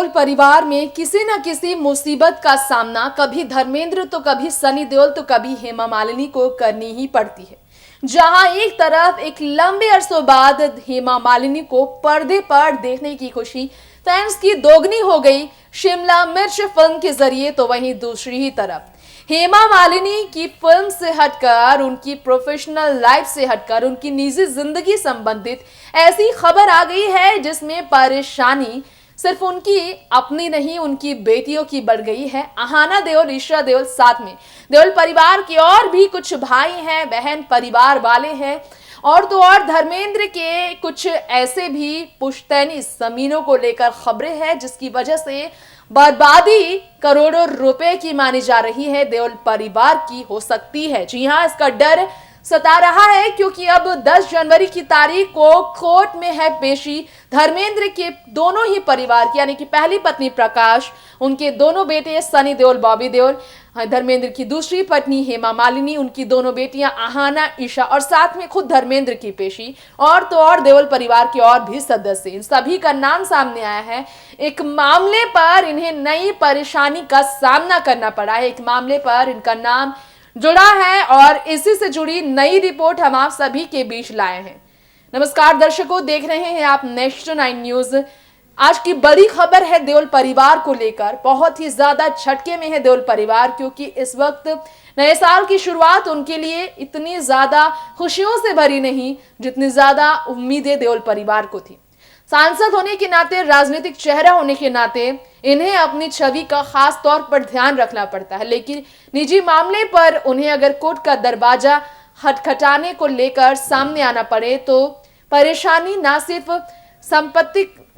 देओल परिवार में किसी न किसी मुसीबत का सामना कभी धर्मेंद्र तो कभी सनी देओल तो कभी हेमा मालिनी को करनी ही पड़ती है। जहां एक तरफ एक लंबे अरसों बाद हेमा मालिनी को पर्दे पर देखने की खुशी फैंस की दोगुनी हो गई शिमला मिर्च फिल्म के जरिए, तो वहीं दूसरी ही तरफ हेमा मालिनी की फिल्म से हटकर, उनकी प्रोफेशनल लाइफ से हटकर उनकी निजी जिंदगी संबंधित ऐसी खबर आ गई है जिसमें परेशानी सिर्फ उनकी अपनी नहीं, उनकी बेटियों की बढ़ गई है। अहाना देओल, ईशा देओल, साथ में देओल परिवार के और भी कुछ भाई हैं, बहन परिवार वाले हैं और तो और धर्मेंद्र के कुछ ऐसे भी पुश्तैनी जमीनों को लेकर खबरें हैं जिसकी वजह से बर्बादी करोड़ों रुपए की मानी जा रही है, देओल परिवार की हो सकती है। जी हां, इसका डर सता रहा है क्योंकि अब 10 जनवरी की तारीख को कोर्ट में है पेशी धर्मेंद्र के दोनों ही परिवार की, यानी कि पहली पत्नी प्रकाश, उनके दोनों बेटे सनी देओल, बॉबी देओल, धर्मेंद्र की दूसरी पत्नी हेमा मालिनी, उनकी दोनों बेटियां अहाना, ईशा और साथ में खुद धर्मेंद्र की पेशी और तो और देओल परिवार के और भी सदस्य। इन सभी का नाम सामने आया है। एक मामले पर इन्हें नई परेशानी का सामना करना पड़ा है, एक मामले पर इनका नाम जुड़ा है और इसी से जुड़ी नई रिपोर्ट हम आप सभी के बीच लाए हैं। नमस्कार दर्शकों, देख रहे हैं आप नेशन 9 न्यूज। आज की बड़ी खबर है देओल परिवार को लेकर। बहुत ही ज्यादा झटके में है देओल परिवार क्योंकि इस वक्त नए साल की शुरुआत उनके लिए इतनी ज्यादा खुशियों से भरी नहीं जितनी ज्यादा उम्मीदें देओल परिवार को थी। सांसद होने के नाते, राजनीतिक चेहरा होने के नाते इन्हें अपनी छवि का खास तौर पर ध्यान रखना पड़ता है, लेकिन निजी मामले पर उन्हें अगर कोर्ट का दरवाजा खटखटाने को लेकर सामने आना पड़े तो परेशानी ना सिर्फ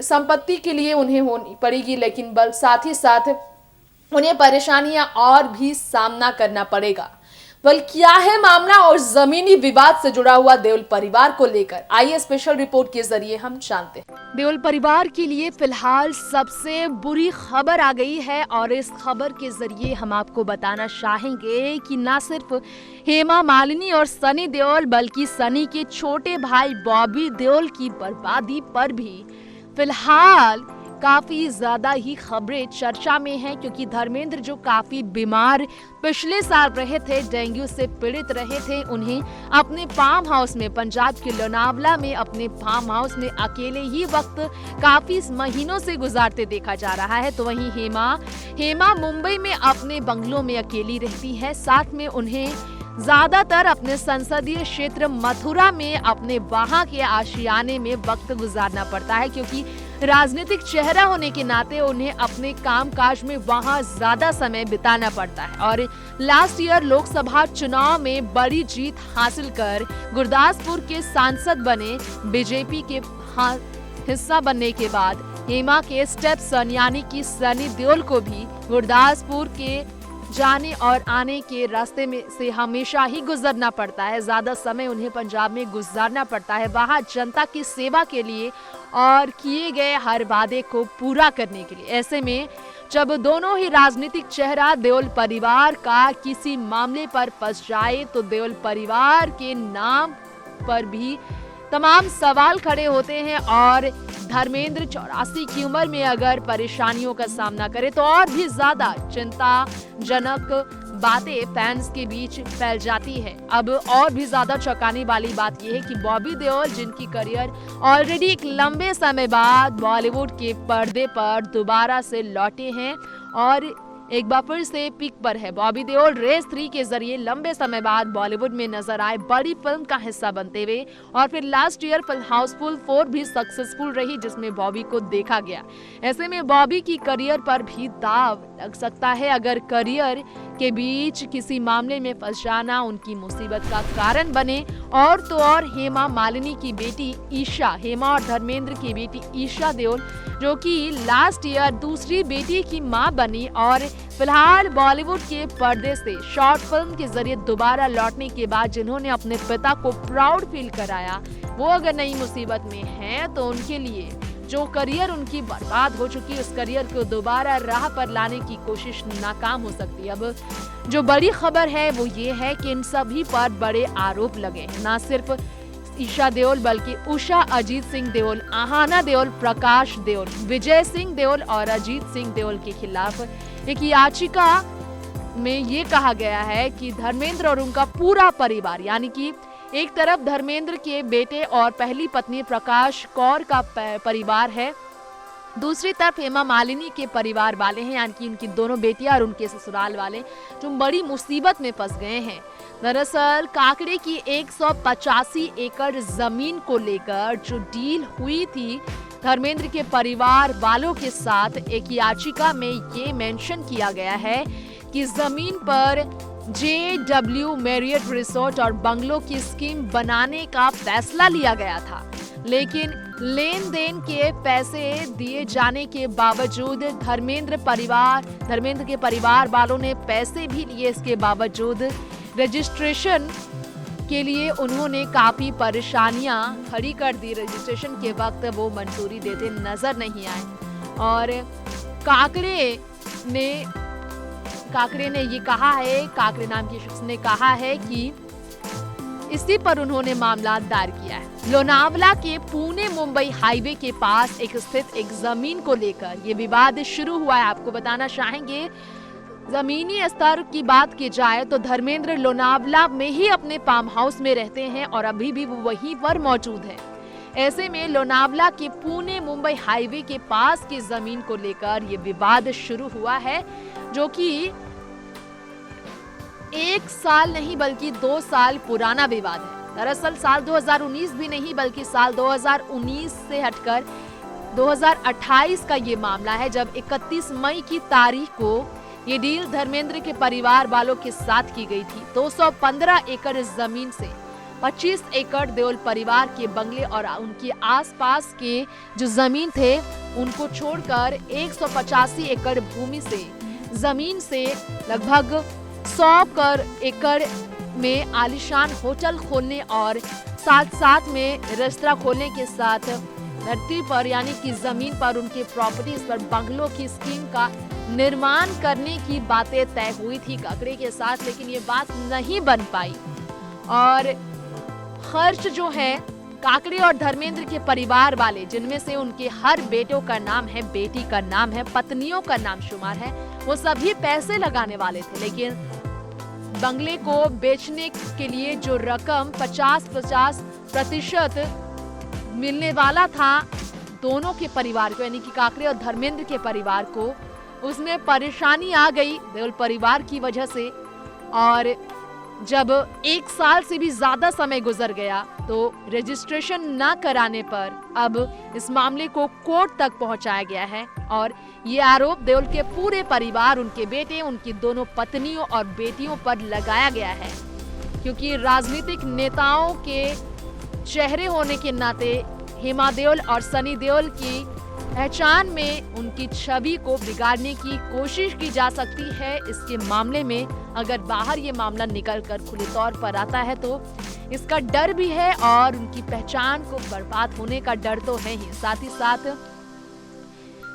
संपत्ति के लिए उन्हें होनी पड़ेगी, लेकिन साथ ही साथ उन्हें परेशानियां और भी सामना करना पड़ेगा। बल क्या है मामला और जमीनी विवाद से जुड़ा हुआ देओल परिवार को लेकर, आइए स्पेशल रिपोर्ट के जरिए हम जानते हैं। देओल परिवार के लिए फिलहाल सबसे बुरी खबर आ गई है और इस खबर के जरिए हम आपको बताना चाहेंगे कि न सिर्फ हेमा मालिनी और सनी देओल बल्कि सनी के छोटे भाई बॉबी देओल की बर्बादी पर भी फिलहाल काफी ज्यादा ही खबरें चर्चा में हैं क्योंकि धर्मेंद्र जो काफी बीमार पिछले साल रहे थे, डेंगू से पीड़ित रहे थे, उन्हें अपने फार्म हाउस में पंजाब के लोनावला में अपने फार्म हाउस में अकेले ही वक्त काफी महीनों से गुजारते देखा जा रहा है। तो वहीं हेमा मुंबई में अपने बंगलों में अकेली रहती है। साथ में उन्हें ज्यादातर अपने संसदीय क्षेत्र मथुरा में अपने वहां के आशियाने में वक्त गुजारना पड़ता है क्योंकि राजनीतिक चेहरा होने के नाते उन्हें अपने कामकाज में वहां ज्यादा समय बिताना पड़ता है। और लास्ट ईयर लोकसभा चुनाव में बड़ी जीत हासिल कर गुरदासपुर के सांसद बने बीजेपी के हिस्सा बनने के बाद हेमा के स्टेप सन यानी कि सनी देओल को भी गुरदासपुर के जाने और आने के रास्ते में से हमेशा ही गुजरना पड़ता है। ज्यादा समय उन्हें पंजाब में गुजारना पड़ता है वहां जनता की सेवा के लिए और किए गए हर वादे को पूरा करने के लिए। ऐसे में जब दोनों ही राजनीतिक चेहरा देओल परिवार का किसी मामले पर फंस जाए तो देओल परिवार के नाम पर भी तमाम सवाल खड़े होते हैं और धर्मेंद्र 84 की उम्र में अगर परेशानियों का सामना करे तो और भी ज्यादा चिंताजनक बातें फैंस के बीच फैल जाती है। अब और भी ज्यादा चौंकाने वाली बात यह है कि बॉबी देओल, जिनकी करियर ऑलरेडी एक लंबे समय बाद बॉलीवुड के पर्दे पर दोबारा से लौटे हैं और एक बार फिर से पीक पर है। बॉबी देओल रेस 3 के जरिए लंबे समय बाद बॉलीवुड में नजर आए, बड़ी फिल्म का हिस्सा बनते हुए और फिर लास्ट ईयर फिल्म हाउसफुल 4 भी सक्सेसफुल रही जिसमें बॉबी को देखा गया। ऐसे में बॉबी की करियर पर भी दाव लग सकता है अगर करियर के बीच किसी मामले में फंस जाना उनकी मुसीबत का कारण बने। और तो और हेमा मालिनी की बेटी ईशा, हेमा और धर्मेंद्र की बेटी ईशा देओल जो कि लास्ट ईयर दूसरी बेटी की मां बनी और फिलहाल बॉलीवुड के पर्दे से शॉर्ट फिल्म के जरिए दोबारा लौटने के बाद जिन्होंने अपने पिता को प्राउड फील कराया, वो अगर नई मुसीबत में हैं तो उनके लिए जो करियर उनकी बर्बाद हो चुकी है उस करियर को दोबारा राह पर लाने की कोशिश नाकाम हो सकती है। अब जो बड़ी खबर है वो ये है कि इन सभी पर बड़े आरोप लगे हैं। न सिर्फ ईशा देओल बल्कि उषा, अजीत सिंह देओल, आहाना देओल, प्रकाश देओल, विजय सिंह देओल और अजीत सिंह देओल के खिलाफ एक याचिका में ये कहा गया है कि धर्मेंद्र और उनका पूरा परिवार, यानी कि एक तरफ धर्मेंद्र के बेटे और पहली पत्नी प्रकाश कौर का परिवार है, दूसरी तरफ हेमा मालिनी के परिवार वाले हैं, यानी कि उनकी दोनों बेटियां और उनके ससुराल वाले, जो बड़ी मुसीबत में फंस गए हैं। दरअसल काकड़े की 185 एकड़ जमीन को लेकर जो डील हुई थी धर्मेंद्र के परिवार वालों के साथ, एक याचिका में ये मेंशन किया गया है कि जमीन पर JW मैरियट रिसोर्ट और बंगलों की स्कीम बनाने का फैसला लिया गया था, लेकिन लेन देन के पैसे दिए जाने के बावजूद धर्मेंद्र के परिवार वालों ने पैसे भी लिए। इसके बावजूद रजिस्ट्रेशन के लिए उन्होंने काफी परेशानियां खड़ी कर दी। रजिस्ट्रेशन के वक्त वो मंजूरी देते नजर नहीं आए और काकड़े ने ये कहा है, काकड़े नाम के शख्स ने कहा है कि इसी पर उन्होंने मामला दायर किया है। लोनावला के पुणे मुंबई हाईवे के पास एक स्थित एक जमीन को लेकर ये विवाद शुरू हुआ है। आपको बताना चाहेंगे, जमीनी स्तर की बात की जाए तो धर्मेंद्र लोनावला में ही अपने फार्म हाउस में रहते हैं और अभी भी वो वहीं पर मौजूद है। ऐसे में लोनावला के पुणे मुंबई हाईवे के पास की जमीन को लेकर ये विवाद शुरू हुआ है, जो कि 1 साल नहीं बल्कि 2 साल पुराना विवाद है। दरअसल साल 2019 भी नहीं बल्कि साल 2019 से हटकर 2028 का ये मामला है, जब 31 मई की तारीख को ये डील धर्मेंद्र के परिवार वालों के साथ की गई थी। 215 एकड़ जमीन से 25 एकड़ देओल परिवार के बंगले और उनके आसपास के जो जमीन थे उनको छोड़कर 185 एकड़ भूमि से जमीन से लगभग 100 एकड़ में आलीशान होटल खोलने और साथ में रेस्तरां खोलने के साथ धरती पर, यानी कि जमीन पर उनके प्रॉपर्टीज पर बंगलों की स्कीम का निर्माण करने की बातें तय हुई थी काकड़े के साथ, लेकिन ये बात नहीं बन पाई और खर्च जो है काकड़े और धर्मेंद्र के परिवार वाले, जिनमें से उनके हर बेटों का नाम है, बेटी का नाम है, पत्नियों का नाम शुमार है, वो सभी पैसे लगाने वाले थे। लेकिन बंगले को बेचने के लिए जो रकम 50% मिलने वाला था दोनों के परिवार को, यानी कि काकड़े और धर्मेंद्र के परिवार को, उसमें परेशानी आ गई देओल परिवार की वजह से। और जब 1 साल से भी ज्यादा समय गुजर गया तो रजिस्ट्रेशन न कराने पर अब इस मामले को कोर्ट तक पहुंचाया गया है और ये आरोप देओल के पूरे परिवार, उनके बेटे, उनकी दोनों पत्नियों और बेटियों पर लगाया गया है, क्योंकि राजनीतिक नेताओं के चेहरे होने के नाते हेमा देओल और सनी देओल की पहचान में उनकी छवि को बिगाड़ने की कोशिश की जा सकती है। इसके मामले में अगर बाहर ये मामला निकलकर खुले तौर पर आता है तो इसका डर भी है और उनकी पहचान को बर्बाद होने का डर तो है ही। साथ ही साथ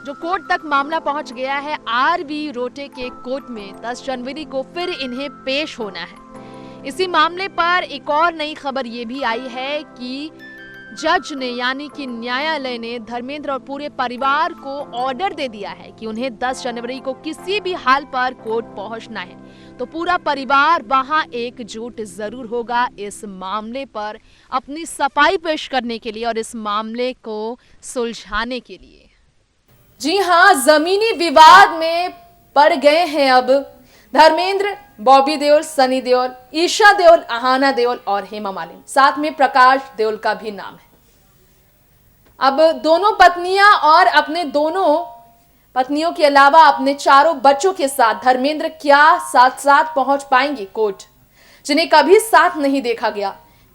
जो कोर्ट तक मामला पहुंच गया है, RV रोटे के कोर्ट में 10 जनवरी को फिर इन्हें पेश होना है। इसी मामले पर एक और नई खबर ये भी आई है कि जज ने, यानी कि न्यायालय ने धर्मेंद्र और पूरे परिवार को ऑर्डर दे दिया है कि उन्हें 10 जनवरी को किसी भी हाल पर कोर्ट पहुंचना है, तो पूरा परिवार वहां एकजुट जरूर होगा इस मामले पर अपनी सफाई पेश करने के लिए और इस मामले को सुलझाने के लिए। जी हाँ, जमीनी विवाद में पड़ गए हैं अब धर्मेंद्र, बॉबी देओल, सनी देओल, ईशा देओल, आहाना देओल और हेमा मालिनी, साथ में प्रकाश देओल का भी नाम है। अब दोनों पत्नियां और अपने दोनों पत्नियों के अलावा अपने चारों बच्चों के साथ धर्मेंद्र क्या साथ साथ पहुंच पाएंगे कोर्ट, जिन्हें कभी साथ नहीं देखा गया?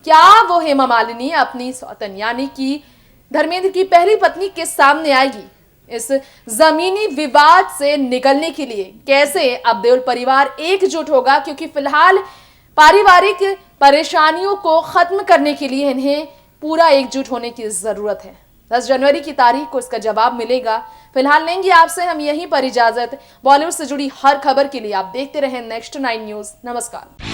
क्या वो हेमा मालिनी अपनी सौतन यानी कि धर्मेंद्र की पहली पत्नी के सामने आएगी इस जमीनी विवाद से निकलने के लिए? कैसे अब देओल परिवार एकजुट होगा? क्योंकि फिलहाल पारिवारिक परेशानियों को खत्म करने के लिए इन्हें पूरा एकजुट होने की जरूरत है। 10 जनवरी की तारीख को इसका जवाब मिलेगा। फिलहाल लेंगे आपसे हम यहीं पर इजाजत। बॉलीवुड से जुड़ी हर खबर के लिए आप देखते रहें नेक्स्ट 9 न्यूज। नमस्कार।